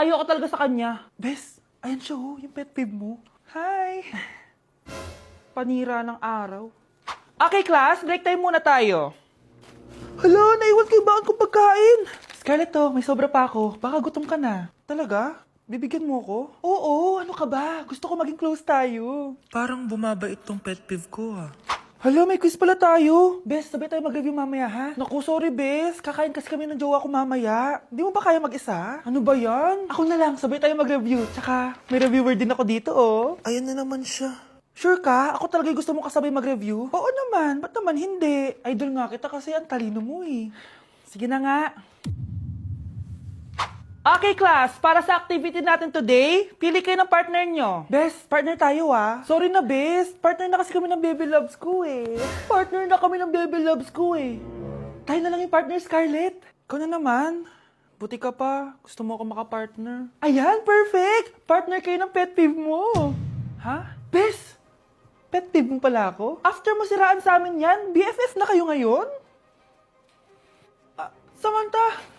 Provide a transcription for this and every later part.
Ayoko talaga sa kanya. Bes, ayan siya oh, yung pet peeve mo. Hi! Panira ng araw. Okay, class, break time muna tayo. Hala, naiwan kay bakit kong pagkain. Scarlett to, may sobra pa ako. Baka gutom ka na. Talaga? Bibigyan mo ko? Oo, ano ka ba? Gusto ko maging close tayo. Parang bumabait tong pet peeve ko ah. Hala, may quiz pala tayo. Bes, sabay tayo mag-review mamaya ha? Naku, sorry Bes. Kakain kasi kami ng jowa ko mamaya. Di mo ba kaya mag-isa? Ano ba yan? Ako na lang, sabay tayo mag-review. Tsaka, may reviewer din ako dito oh. Ayan na naman siya. Sure ka? Ako talaga gusto mo kasabay mag-review? Oo naman, ba't naman hindi? Idol nga kita kasi ang talino mo eh. Sige na nga. Okay, class. Para sa activity natin today, pili kayo ng partner nyo. Best, partner tayo ah. Sorry na, best. Partner na kasi kami ng baby loves ko eh. Partner na kami ng baby loves ko eh. Tayo na lang yung partner, Scarlett. Ikaw na naman. Buti ka pa. Gusto mo ako makapartner. Ayan, perfect! Partner kayo ng pet peeve mo. Ha? Best! Pet peeve mo pala ako? After mo siraan sa amin yan, BFF na kayo ngayon? Samantha!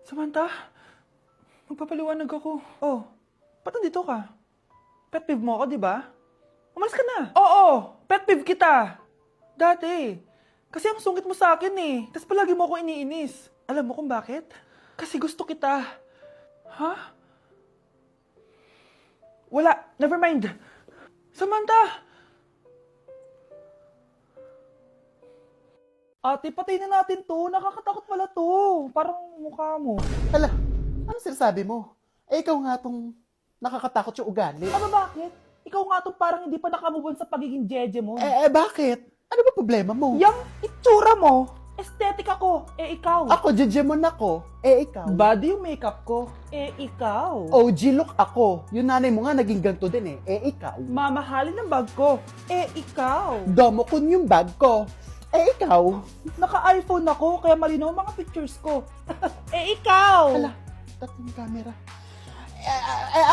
Samantha, magpapaliwanag ako. Oh, ba't nandito ka? Pet peeve mo ako, di ba? Umalis ka na. Oo, pet peeve kita. Dati. Kasi ang sungit mo sa akin eh. Tapos palagi mo ako iniinis. Alam mo kung bakit? Kasi gusto kita. Ha? Wala, never mind. Samantha! Ate, patayin na natin to. Nakakatakot pala to. Parang mukha mo. Hala, ano sinasabi mo? Eh, ikaw nga tong nakakatakot yung ugali. Ano bakit? Ikaw nga to parang hindi pa nakamove on sa pagiging jeje mo. Bakit? Ano ba problema mo? Yang itsura mo, aesthetic ako, ikaw. Ako, Jejemon ako. Ikaw. Body yung makeup ko, ikaw. OG look ako. Yung nanay mo nga naging ganito din ikaw. Mamahalin ng bag ko, ikaw. Domokun yung bag ko. Ikaw. Naka-iPhone ako, kaya malinaw ang mga pictures ko. Ikaw. Hala, tatlong camera.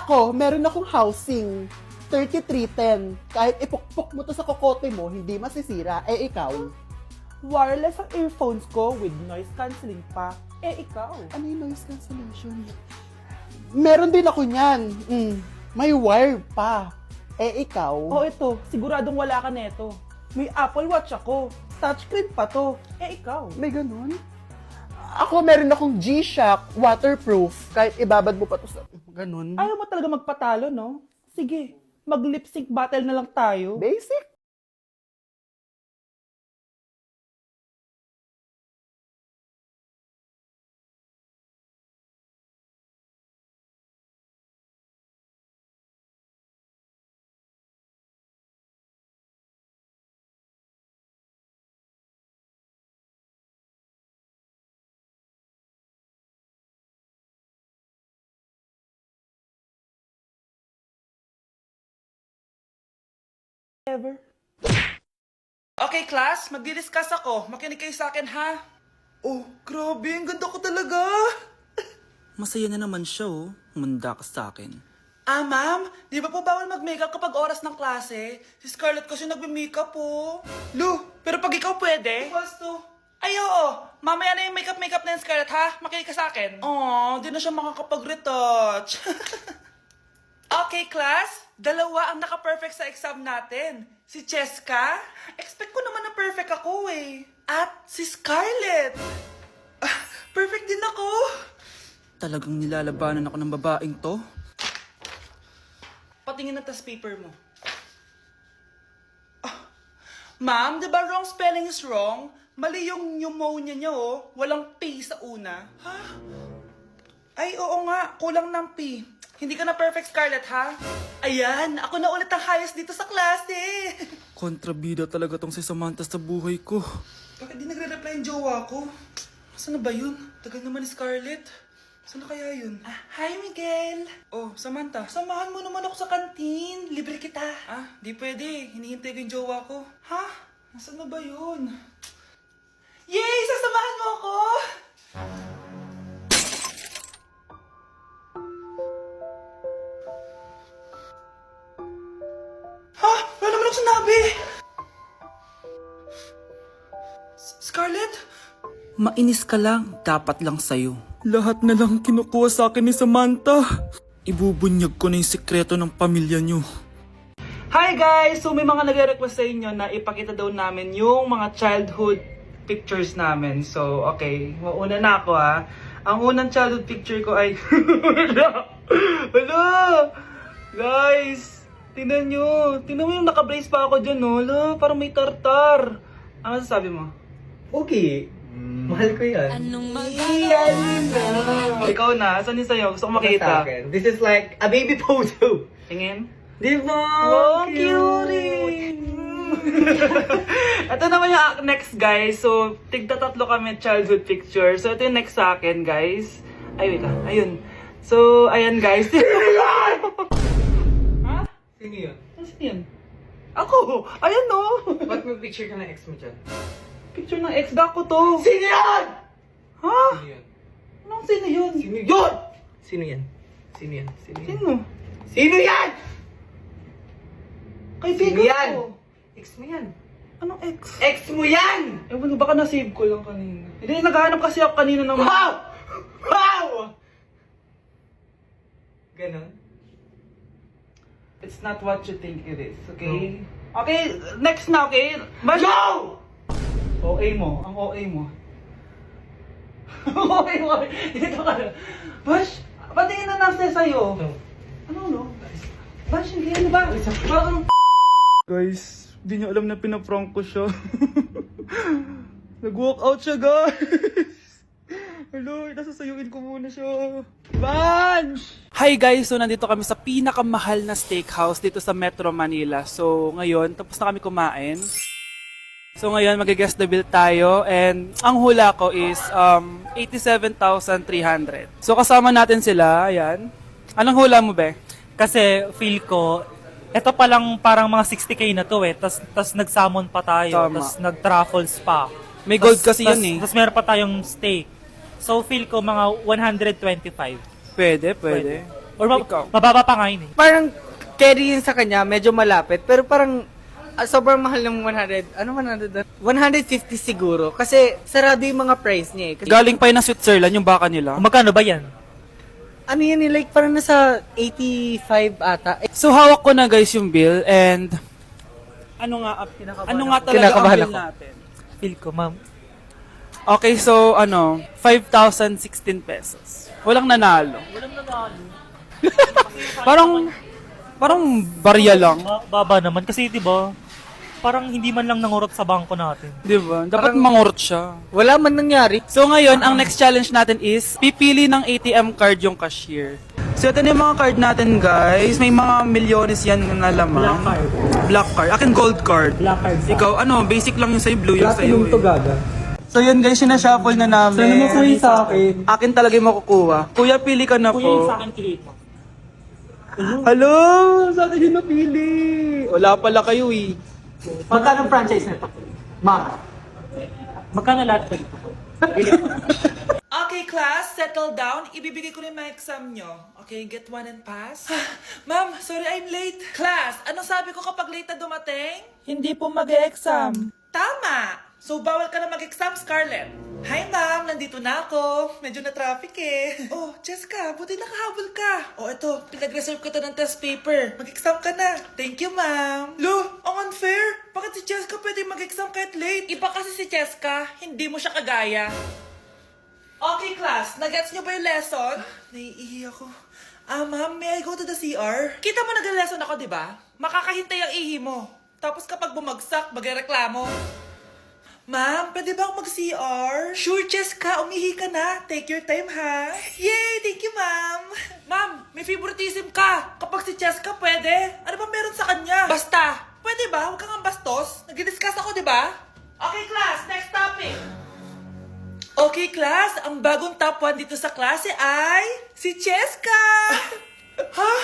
Ako, meron akong housing. 3310. Kahit ipukpok mo to sa kokote mo, hindi masisira. Ikaw. Wireless ang earphones ko with noise cancelling pa. Ikaw. Ano yung noise cancellation? Meron din ako niyan. May wire pa. Ikaw. Oh, ito, siguradong wala ka neto. May Apple Watch ako. Touchscreen pa to. Ikaw. May ganun? Ako, meron akong G-Shock waterproof. Kahit ibabad mo pa to sa ganun. Ayaw mo talaga magpatalo, no? Sige, mag-lip sync battle na lang tayo. Basic. Ever. Okay, class. Magdi-discuss ako. Makinig kayo sa akin, ha? Oh, grabe. Ang ganda ko talaga. Masaya na naman siya, oh. Manda ka sa akin. Ma'am, di ba po bawal mag-makeup kapag oras ng klase? Si Scarlett kasi nagme-makeup po. Lu, pero pag ikaw pwede? Equals to. Ay, oo. Mamaya na yung makeup na yung Scarlett, ha? Makinig ka sa akin. Aw, di na siya makakapag-retouch. Okay, class. Dalawa ang naka-perfect sa exam natin. Si Cheska. Expect ko naman na perfect ako eh. At si Scarlett. Perfect din ako. Talagang nilalabanan ako ng babaeng to. Patingin na tas paper mo. Ma'am, di ba wrong spelling is wrong? Mali yung pneumonia niya oh. Walang P sa una. Ha? Ay, oo nga. Kulang ng P. Hindi ka na perfect, Scarlett, ha? Ayan, ako na ulit ang highest dito sa klase. Kontrabida talaga tong si Samantha sa buhay ko. Bakit di nagre-reply yung jowa ko? Saan na ba yun? Tagal naman ni Scarlett. Saan na kaya yun? Hi, Miguel! Oh, Samantha, samahan mo naman ako sa kantin. Libre kita. Di pwede. Hinihintay ko yung jowa ko. Ha? Nasaan na ba yun? Yay! Sasamahan mo ako! Ha? Wala naman ako sinabi! Scarlett? Mainis ka lang, dapat lang sa'yo. Lahat na lang kinukuha sa akin ni Samantha. Ibubunyag ko na yung sikreto ng pamilya niyo. Hi guys! So may mga nagre-request sa inyo na ipakita daw namin yung mga childhood pictures namin. So okay, mauna na ako ha. Ang unang childhood picture ko ay... Hala! Guys! Tingnan nyo. Tingnan mo yung naka-brace pa ako dyan, no? Hala, parang may tartar. Ano sasabi mo? Okay. Mahal ko yan. Ikaw na. Saan yung sa'yo? Gusto ko Sa makita. akin. This is like a baby photo. Tingin. Di ba? Wow, cute! Ito naman yung next, guys. So, tigta-tatlo kami childhood picture. So, ito yung next sa akin, guys. Ay, wait lang. Ayun. So, ayan, guys. Ha? Sino yun? Sino yun? Ako! Ayan, no! Ba't may picture ka ng ex mo dyan? Picture ng ex-gak ko to. Sino yan? Ha? Sino yun? Anong sino yun? Sino yun? Sino yan? Sino yan? Sino yan? Sino? Sino yan? Kaibigan Sino yan? ko. Ex mo yan. Anong ex? Ex mo yan! Ewan ko, baka na-save ko lang kanina. Hindi, naghahanap kasi ako kanina ng... Wow! Wow! Ganon? It's not what you think it is, okay? Okay, next na, okay? Bash! Go! OA mo, ang OA mo. OA mo, dito ka na. Bash, patingin na nasa sa'yo. No. Ano? Bash, hindi ano ba? Parang... Guys, di nyo alam na pinaprank ko siya. Nag-walk out siya, guys. Hello, nasasayuin ko muna siya. Bunch! Hi guys! So nandito kami sa pinakamahal na steakhouse dito sa Metro Manila. So ngayon, tapos na kami kumain. So ngayon, mag-guess the bill tayo. And ang hula ko is 87,300. So kasama natin sila, ayan. Anong hula mo, be? Kasi feel ko, eto pa lang parang mga 60k na to eh. Tas nag-salmon pa tayo. Tama. Tas nag-truffles pa. May gold kasi yan eh. Tas meron pa tayong steak. So feel ko mga 125. Pwede. Or Ikaw? mababa pa nga yun eh. Parang carry yun sa kanya, medyo malapit. Pero parang sobrang mahal ng 100. Ano 100? 150 siguro. Kasi sarado yung mga price niya eh. Kasi, Galing pa yun ng Switzerland, yung baka nila. Magkano ba yan? ano yun eh, like parang nasa 85 ata. Eh, So hawak ko na guys yung bill and ano nga talaga ang Kinakabahan bill ako. natin? Feel ko, ma'am. Okay, so 5,016 pesos. Walang nanalo. Parang barya lang. Baba naman. Kasi di ba parang hindi man lang nangurot sa bangko natin. Di ba? Dapat mangurot siya. wala man nangyari. So ngayon, ang next challenge natin is pipili ng ATM card yung cashier. So ito na yung mga card natin guys. May mga milyones yan na laman. Black card. Akin gold card. Black card. Ikaw, blasic lang yung sa'yo, blue yung sa'yo. gaga. So yun guys, sinashuffle na namin. Sana mo kuya sa akin. Akin talaga yung makukuha. Kuya, pili ka na Kuya yung po. sa akin kilit mo. Hello! Sa akin yung napili. Wala pala kayo eh. Magkano ang franchise nito? Ma'am. Magkano lahat ito? Okay, class, settle down. Ibibigay ko na yung mga exam nyo. Okay, get one and pass. Ma'am, sorry I'm late. Class, anong sabi ko kapag late na dumating? Hindi po mag-exam. Tama! So, bawal ka na mag-exam, Scarlett. Hi, ma'am. Nandito na ako. Medyo na-traffic eh. Oh, Jessica, buti nakahabol ka. Oh, eto. Pinag-reserve ko to ng test paper. Mag-exam ka na. Thank you, ma'am. Lo, ang unfair. Bakit si Jessica pwede mag-exam kahit late? Iba kasi si Jessica. Hindi mo siya kagaya. Okay, class. Nagets nyo ba yung lesson? Naiihi ako. Ma'am, may I go to the CR? Kita mo nag-lesson ako, di ba? Makakahintay ang ihi mo. Tapos kapag bumagsak, magreklamo. Ma'am, pwede ba akong mag-CR? Sure, Jessica. Umihi ka na. Take your time, ha? Yay! Thank you, ma'am. Ma'am, may favoritism ka. Kapag si Jessica, pwede. Ano ba meron sa kanya? Basta. Pwede ba? Huwag kang bastos. Nag-discuss ako, di ba? Okay, class. Next topic. Okay, class. Ang bagong top 1 dito sa klase ay si Jessica. Ha?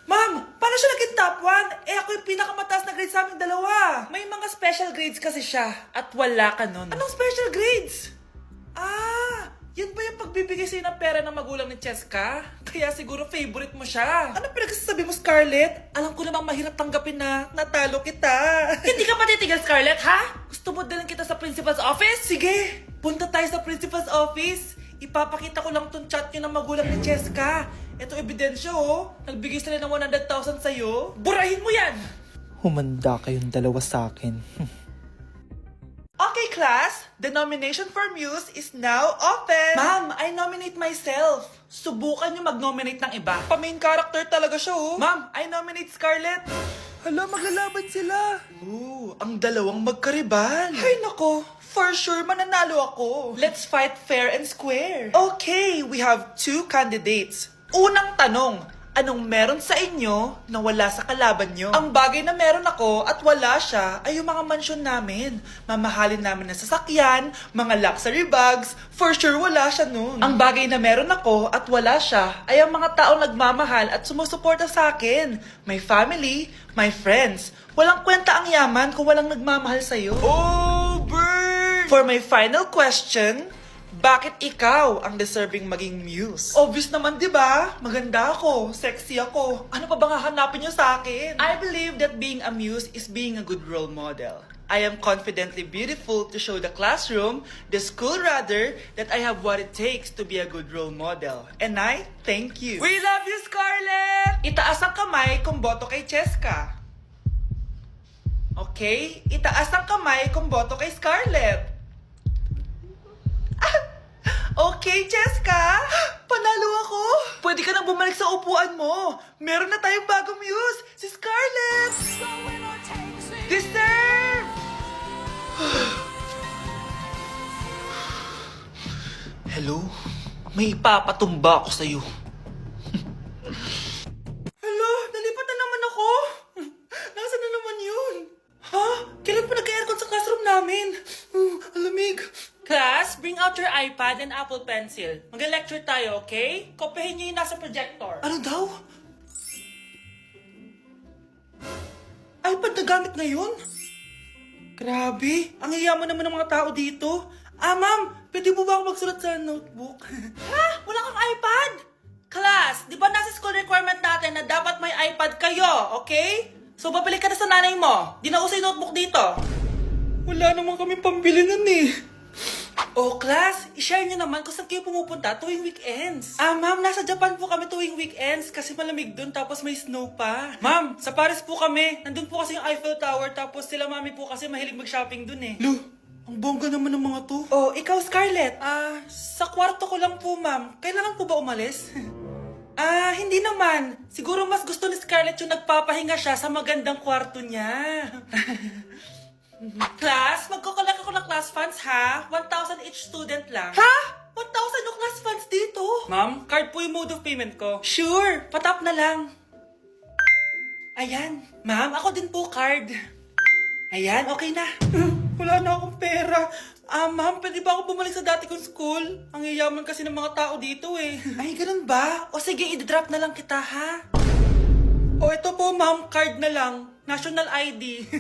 Ma'am, paano siya naging top 1? Eh ako yung pinakamataas na grade sa aming dalawa. May mga special grades kasi siya at wala ka nun. Anong special grades? Yan ba yung pagbibigay sa'yo ng pera ng magulang ni Cheska? Kaya siguro favorite mo siya. Ano pinagsasabi mo, Scarlett? Alam ko namang mahirap tanggapin na natalo kita. Hindi ka patitigil, Scarlett, ha? Gusto Gusto mo dalhin kita sa principal's office? Sige! Punta tayo sa principal's office. Ipapakita ko lang tong chat nyo ng magulang ni Cheska. Ito ebidensya oh. Nagbigay sila ng 100,000 sa'yo. Burahin mo yan! Humanda kayong dalawa sa akin. Okay, class. The nomination for Muse is now open. Ma'am, I nominate myself. Subukan niyo mag-nominate ng iba. Pa-main character talaga siya, oh. Ma'am, I nominate Scarlett. Hala, maglalaban sila. Ooh, ang dalawang magkaribal. Ay, nako. For sure, mananalo ako. Let's fight fair and square. Okay, we have 2 candidates. Unang tanong, anong meron sa inyo na wala sa kalaban nyo? Ang bagay na meron ako at wala siya ay yung mga mansyon namin. Mamahalin namin na sasakyan, mga luxury bags, for sure wala siya nun. Ang bagay na meron ako at wala siya ay ang mga taong nagmamahal at sumusuporta sa akin. My family, my friends. Walang kwenta ang yaman kung walang nagmamahal sa'yo. Oh, burn! For my final question, bakit ikaw ang deserving maging muse? Obvious naman, di ba? Maganda ako, sexy ako. Ano pa bang hahanapin niyo sa akin? I believe that being a muse is being a good role model. I am confidently beautiful to show the classroom, the school rather, that I have what it takes to be a good role model. And I thank you. We love you, Scarlett! Itaas ang kamay kung boto kay Cheska. Okay? Itaas ang kamay kung boto kay Scarlett. Okay, Cheska! Panalo ako! Pwede ka nang bumalik sa upuan mo. Meron na tayong bagong muse, si Scarlett! Deserve! Hello? May ipapatumba ako sa'yo. Hello? Nalipat na naman ako? Nasaan na naman yun? Ha? Kailan pa nag-aircon sa classroom namin? Alamig. Class, bring out your iPad and Apple Pencil. Mag-lecture tayo, okay? Kopyahin niyo yung nasa projector. Ano daw? iPad na gamit ngayon? Grabe, ang yayaman naman ng mga tao dito. Ma'am, pwede mo ba ako magsulat sa notebook? Ha? Wala kang iPad? Class, di ba nasa school requirement natin na dapat may iPad kayo, okay? So, babalik ka na sa nanay mo. Di na uso yung notebook dito. Wala naman kami pambili nun eh. Oh, class, i-share nyo naman kung saan kayo pumupunta tuwing weekends. Ma'am, nasa Japan po kami tuwing weekends kasi malamig dun tapos may snow pa. Ma'am, sa Paris po kami. Nandun po kasi yung Eiffel Tower tapos sila mami po kasi mahilig mag-shopping dun eh. Lu, ang bongga naman ng mga to. Oh, ikaw Scarlett. Sa kwarto ko lang po, ma'am. Kailangan po ba umalis? Hindi naman. Siguro mas gusto ni Scarlett yung nagpapahinga siya sa magandang kwarto niya. Class, magkukulak ako ng class funds ha? 1,000 each student lang. Ha? 1,000 yung class funds dito? Ma'am, card po yung mode of payment ko. Sure, patap na lang. Ayan. Ma'am, ako din po card. Ayan, okay na. Wala na akong pera. Ma'am, pwede ba ako bumalik sa dati kong school? Ang yayaman kasi ng mga tao dito eh. Ay, ganun ba? O sige, i-drop na lang kita ha? O ito po ma'am, card na lang. National ID.